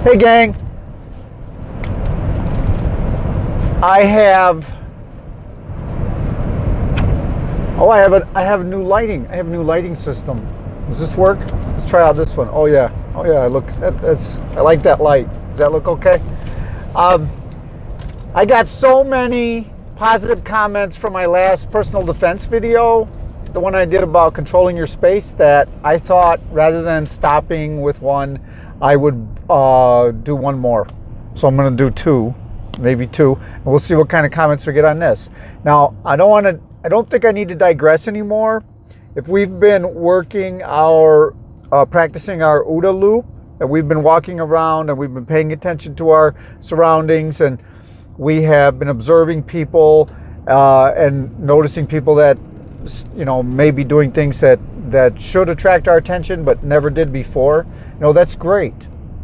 Hey gang, I have I have new lighting. I have a new lighting system. Does this work? Let's try out this one. Oh yeah. Look, I like that light. Does that look okay? I got so many positive comments from my last personal defense video, the one I did about controlling your space, that I thought rather than stopping with one, I would do one more. So I'm going to do two, maybe two, and we'll see what kind of comments we get on this. Now, I don't think I need to digress anymore. If we've been working our, practicing our OODA loop, and we've been walking around and we've been paying attention to our surroundings, and we have been observing people and noticing people that, you know, may be doing things that should attract our attention but never did before. You know, that's great,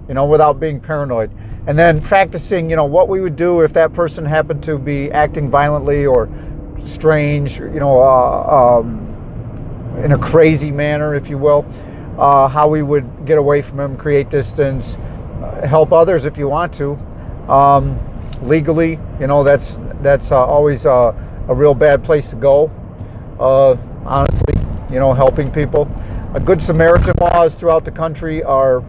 you know, without being paranoid. And then practicing, you know, what we would do if that person happened to be acting violently or strange, you know, in a crazy manner, if you will, how we would get away from them, create distance, help others if you want to. Legally, you know, that's always a real bad place to go, honestly, you know, helping people. Good Samaritan laws throughout the country are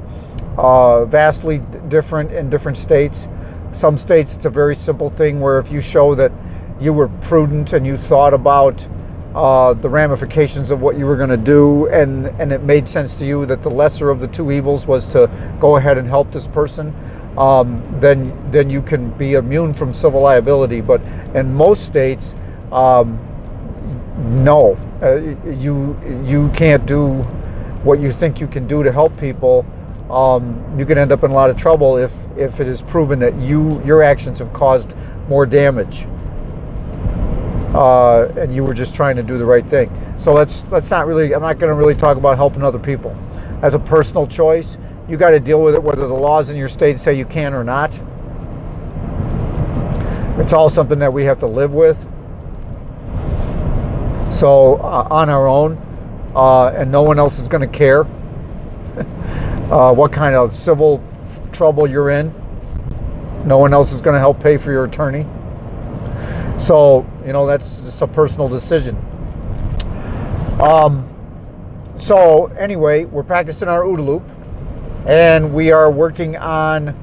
vastly different in different states. Some states it's a very simple thing where if you show that you were prudent and you thought about the ramifications of what you were going to do, and it made sense to you that the lesser of the two evils was to go ahead and help this person, then you can be immune from civil liability. But in most states, no, you can't do what you think you can do to help people. You can end up in a lot of trouble if it is proven that your actions have caused more damage, and you were just trying to do the right thing. So let's not really. I'm not going to really talk about helping other people. As a personal choice, you got to deal with it, whether the laws in your state say you can or not. It's all something that we have to live with. So on our own, and no one else is going to care what kind of civil trouble you're in. No one else is going to help pay for your attorney. So, you know, that's just a personal decision. So anyway, we're practicing our OODA loop, and we are working on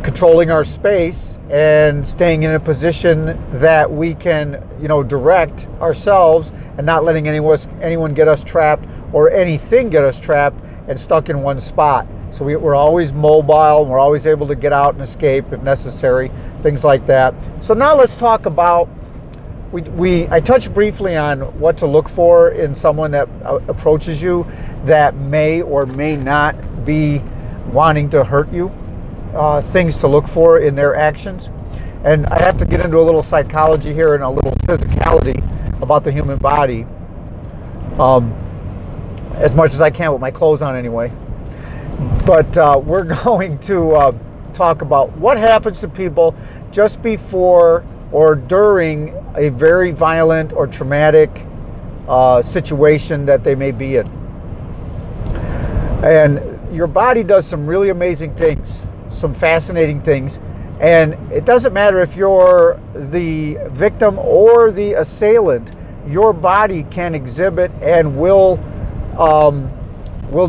controlling our space and staying in a position that we can, you know, direct ourselves and not letting anyone get us trapped or anything get us trapped and stuck in one spot. So we're always mobile, and we're always able to get out and escape if necessary, things like that. So now let's talk about, I touched briefly on what to look for in someone that approaches you that may or may not be wanting to hurt you, things to look for in their actions. And I have to get into a little psychology here and a little physicality about the human body, as much as I can with my clothes on anyway. But we're going to talk about what happens to people just before or during a very violent or traumatic situation that they may be in. And your body does some really amazing things, some fascinating things. And it doesn't matter if you're the victim or the assailant, your body can exhibit and will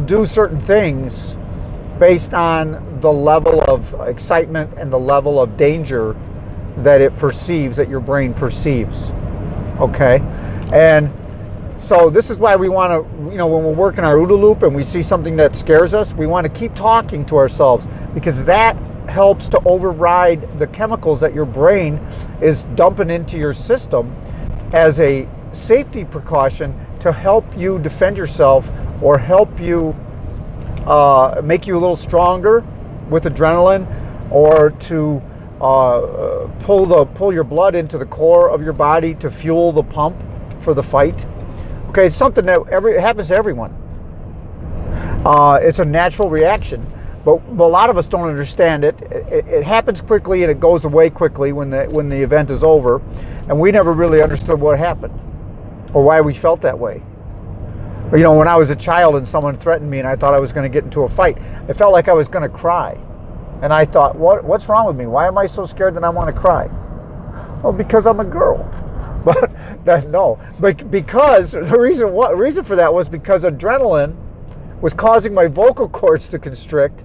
do certain things based on the level of excitement and the level of danger that it perceives, that your brain perceives. Okay? And so this is why we want to, you know, when we're working our OODA loop and we see something that scares us, we want to keep talking to ourselves, because that helps to override the chemicals that your brain is dumping into your system as a safety precaution to help you defend yourself or help you make you a little stronger with adrenaline, or to pull your blood into the core of your body to fuel the pump for the fight. Okay, it's something that it happens to everyone. It's a natural reaction, but a lot of us don't understand it. It happens quickly and it goes away quickly when the event is over, and we never really understood what happened or why we felt that way. You know, when I was a child and someone threatened me and I thought I was going to get into a fight, I felt like I was going to cry. And I thought, what's wrong with me? Why am I so scared that I want to cry? Well, because I'm a girl. But because the reason for that was because adrenaline was causing my vocal cords to constrict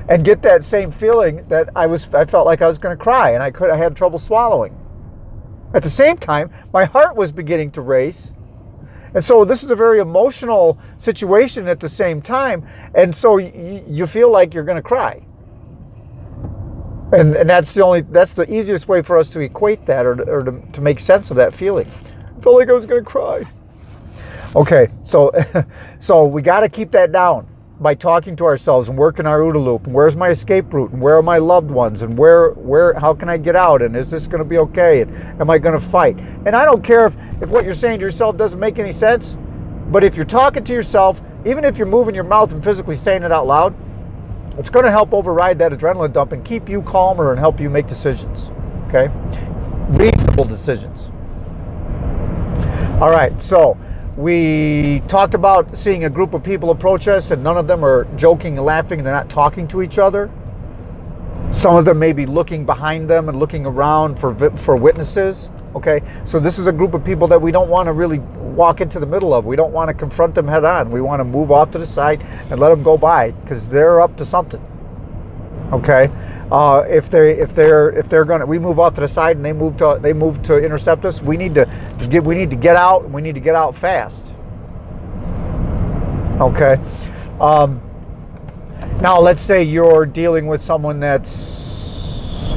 and get that same feeling that I felt like I was going to cry, and I had trouble swallowing. At the same time, my heart was beginning to race. And so this is a very emotional situation at the same time. And so you feel like you're going to cry. And that's the easiest way for us to equate that or to make sense of that feeling. I felt like I was going to cry. Okay, so we got to keep that down by talking to ourselves and working our OODA loop. And where's my escape route? And where are my loved ones? And how can I get out? And is this going to be okay? And am I going to fight? And I don't care if what you're saying to yourself doesn't make any sense, but if you're talking to yourself, even if you're moving your mouth and physically saying it out loud, it's going to help override that adrenaline dump and keep you calmer and help you make decisions, okay? Reasonable decisions. All right, so we talked about seeing a group of people approach us and none of them are joking and laughing and they're not talking to each other. Some of them may be looking behind them and looking around for witnesses, okay? So this is a group of people that we don't want to really walk into the middle of. We don't want to confront them head on. We want to move off to the side and let them go by because they're up to something, okay? If they're gonna, we move off to the side and they move to intercept us. We need to get out. We need to get out fast. Okay. Now let's say you're dealing with someone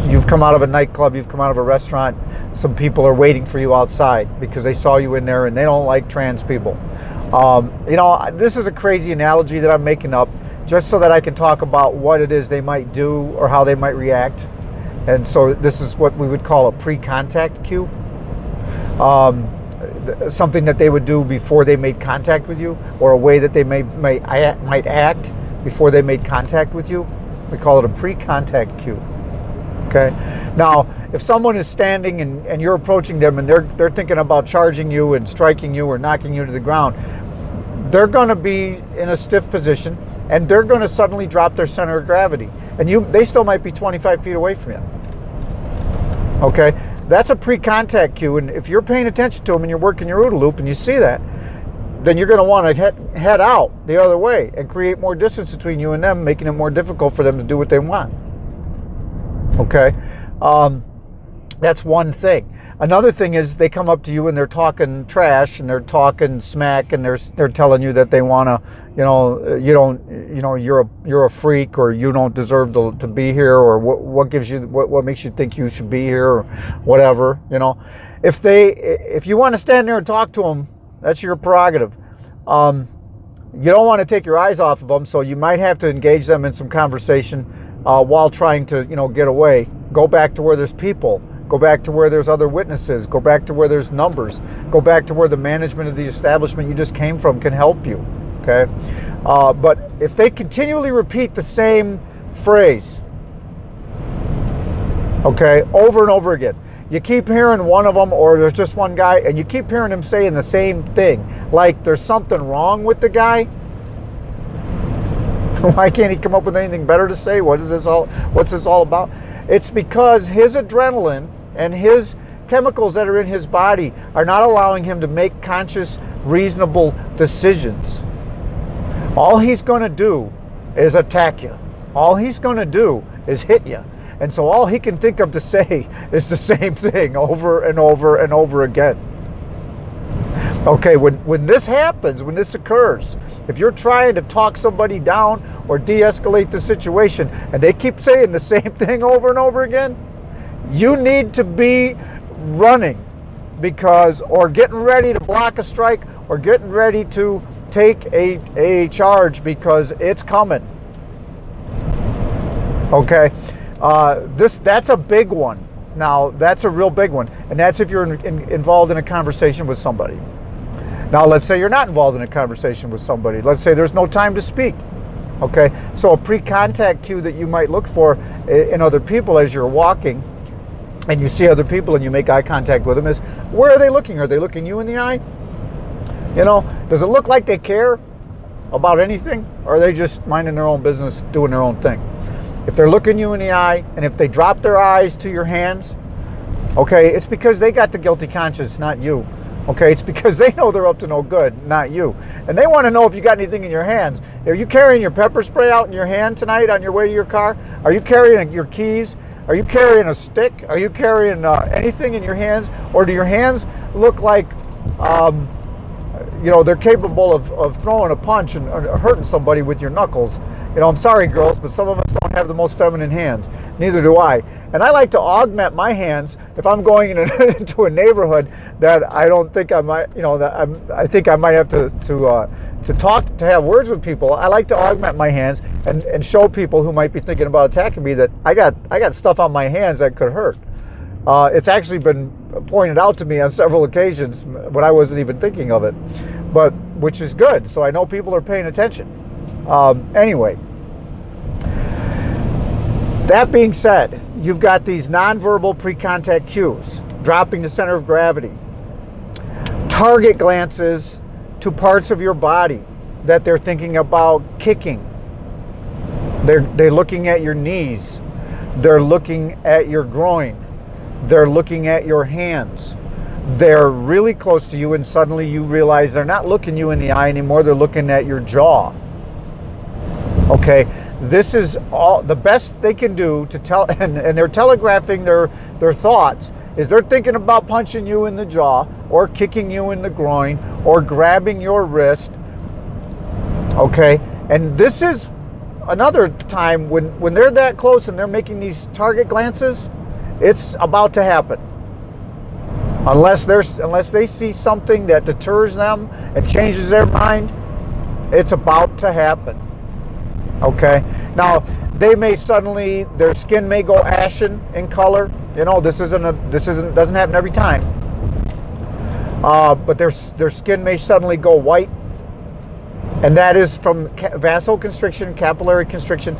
you've come out of a nightclub, you've come out of a restaurant. Some people are waiting for you outside because they saw you in there and they don't like trans people. This is a crazy analogy that I'm making up, just so that I can talk about what it is they might do or how they might react. And so this is what we would call a pre-contact cue. Something that they would do before they made contact with you, or a way that they might act before they made contact with you. We call it a pre-contact cue. Okay. Now, if someone is standing and you're approaching them and they're thinking about charging you and striking you or knocking you to the ground, they're going to be in a stiff position. And they're going to suddenly drop their center of gravity. And they still might be 25 feet away from you. Okay? That's a pre-contact cue. And if you're paying attention to them and you're working your OODA loop and you see that, then you're going to want to head out the other way and create more distance between you and them, making it more difficult for them to do what they want. Okay? That's one thing. Another thing is they come up to you and they're talking trash and they're talking smack and they're telling you that they want to, you're a freak or you don't deserve to be here, or what makes you think you should be here, or whatever. If you want to stand there and talk to them, that's your prerogative. You don't want to take your eyes off of them, so you might have to engage them in some conversation while trying to get away. Go back to where there's people. Go back to where there's other witnesses. Go back to where there's numbers. Go back to where the management of the establishment you just came from can help you, okay? But if they continually repeat the same phrase, okay, over and over again, you keep hearing one of them, or there's just one guy, and you keep hearing him saying the same thing, like there's something wrong with the guy. Why can't he come up with anything better to say? What's this all about? It's because his adrenaline and his chemicals that are in his body are not allowing him to make conscious, reasonable decisions. All he's going to do is attack you. All he's going to do is hit you. And so all he can think of to say is the same thing over and over and over again. Okay, when this happens, when this occurs, if you're trying to talk somebody down or de-escalate the situation and they keep saying the same thing over and over again, you need to be running or getting ready to block a strike or getting ready to take a charge, because it's coming. Okay, that's a big one. Now, that's a real big one, and that's if you're involved in a conversation with somebody. Now, let's say you're not involved in a conversation with somebody. Let's say there's no time to speak. Okay, so a pre-contact cue that you might look for in other people as you're walking and you see other people and you make eye contact with them is, where are they looking? Are they looking you in the eye? You know, does it look like they care about anything, or are they just minding their own business, doing their own thing? If they're looking you in the eye, and if they drop their eyes to your hands, okay, it's because they got the guilty conscience, not you. Okay, it's because they know they're up to no good, not you. And they want to know if you got anything in your hands. Are you carrying your pepper spray out in your hand tonight on your way to your car? Are you carrying your keys? Are you carrying a stick? Are you carrying anything in your hands? Or do your hands look like, you know, they're capable of throwing a punch and hurting somebody with your knuckles? You know, I'm sorry, girls, but some of us don't have the most feminine hands. Neither do I. And I like to augment my hands if I'm going into a neighborhood that I don't think I might, you know, that I think I might have to talk, to have words with people. I like to augment my hands and show people who might be thinking about attacking me that I got stuff on my hands that could hurt. It's actually been pointed out to me on several occasions when I wasn't even thinking of it, but which is good. So I know people are paying attention. Anyway, that being said, you've got these nonverbal pre-contact cues: dropping the center of gravity, target glances to parts of your body that they're thinking about kicking. They're looking at your knees. They're looking at your groin. They're looking at your hands. They're really close to you, and suddenly you realize they're not looking you in the eye anymore. They're looking at your jaw. Okay, this is all the best they can do to tell, and they're telegraphing their thoughts, is they're thinking about punching you in the jaw, or kicking you in the groin, or grabbing your wrist. Okay, and this is another time when they're that close and they're making these target glances, it's about to happen. Unless they see something that deters them and changes their mind, it's about to happen. Okay, now they may suddenly, their skin may go ashen in color. You know, doesn't happen every time. But their skin may suddenly go white, and that is from vasoconstriction, capillary constriction,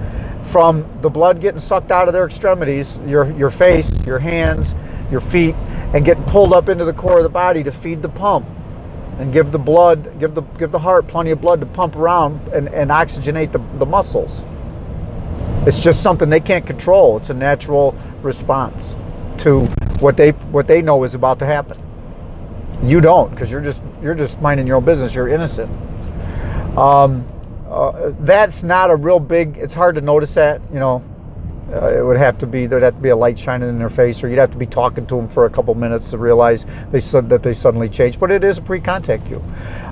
from the blood getting sucked out of their extremities, your face, your hands, your feet, and getting pulled up into the core of the body to feed the pump and give the heart plenty of blood to pump around and oxygenate the muscles. It's just something they can't control. It's a natural response to what they know is about to happen. You don't, because you're just minding your own business. You're innocent. That's not a real big. It's hard to notice that. You know, there'd have to be a light shining in their face, or you'd have to be talking to them for a couple minutes to realize they suddenly changed. But it is a pre-contact cue.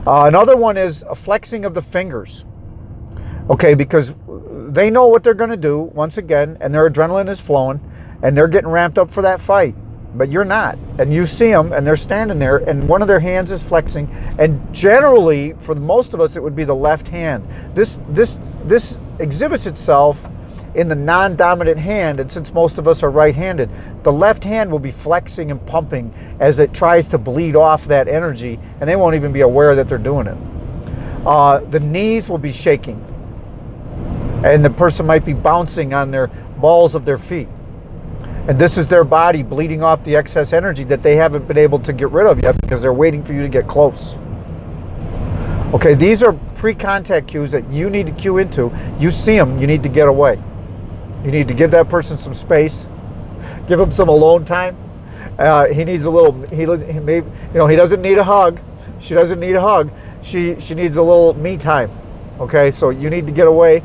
Another one is a flexing of the fingers. Okay, because they know what they're going to do once again, and their adrenaline is flowing, and they're getting ramped up for that fight. But you're not, and you see them, and they're standing there, and one of their hands is flexing. And generally, for most of us, it would be the left hand. This exhibits itself in the non-dominant hand, and since most of us are right-handed, the left hand will be flexing and pumping as it tries to bleed off that energy, and they won't even be aware that they're doing it. The knees will be shaking, and the person might be bouncing on their balls of their feet. And this is their body bleeding off the excess energy that they haven't been able to get rid of yet because they're waiting for you to get close. Okay, these are pre-contact cues that you need to cue into. You see them, you need to get away. You need to give that person some space. Give him some alone time. He needs a little. He doesn't need a hug. She doesn't need a hug. She needs a little me time. Okay, so you need to get away,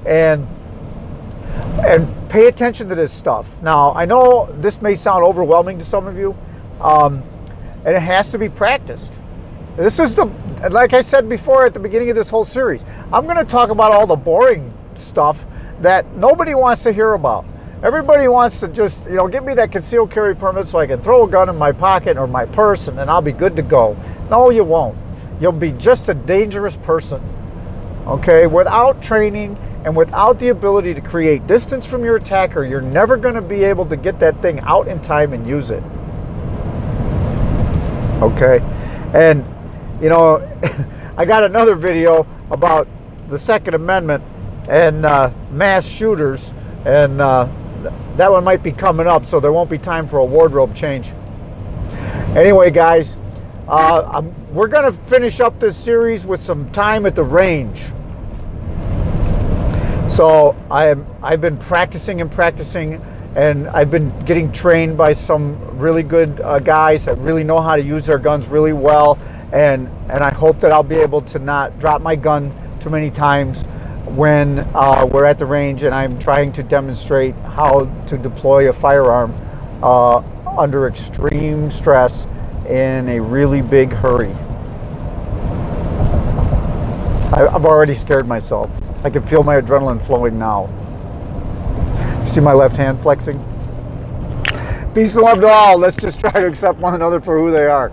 and pay attention to this stuff. Now, I know this may sound overwhelming to some of you, and it has to be practiced. This is like I said before at the beginning of this whole series, I'm going to talk about all the boring stuff that nobody wants to hear about. Everybody wants to just, give me that concealed carry permit so I can throw a gun in my pocket or my purse and then I'll be good to go. No, you won't. You'll be just a dangerous person. Okay, without training and without the ability to create distance from your attacker, you're never going to be able to get that thing out in time and use it. Okay, and I got another video about the Second Amendment and mass shooters, and that one might be coming up, so there won't be time for a wardrobe change. Anyway, guys, I'm we're going to finish up this series with some time at the range. So I've been practicing and practicing, and I've been getting trained by some really good guys that really know how to use their guns really well, and I hope that I'll be able to not drop my gun too many times when we're at the range and I'm trying to demonstrate how to deploy a firearm under extreme stress in a really big hurry. I've already scared myself. I can feel my adrenaline flowing now. See my left hand flexing? Peace and love to all. Let's just try to accept one another for who they are.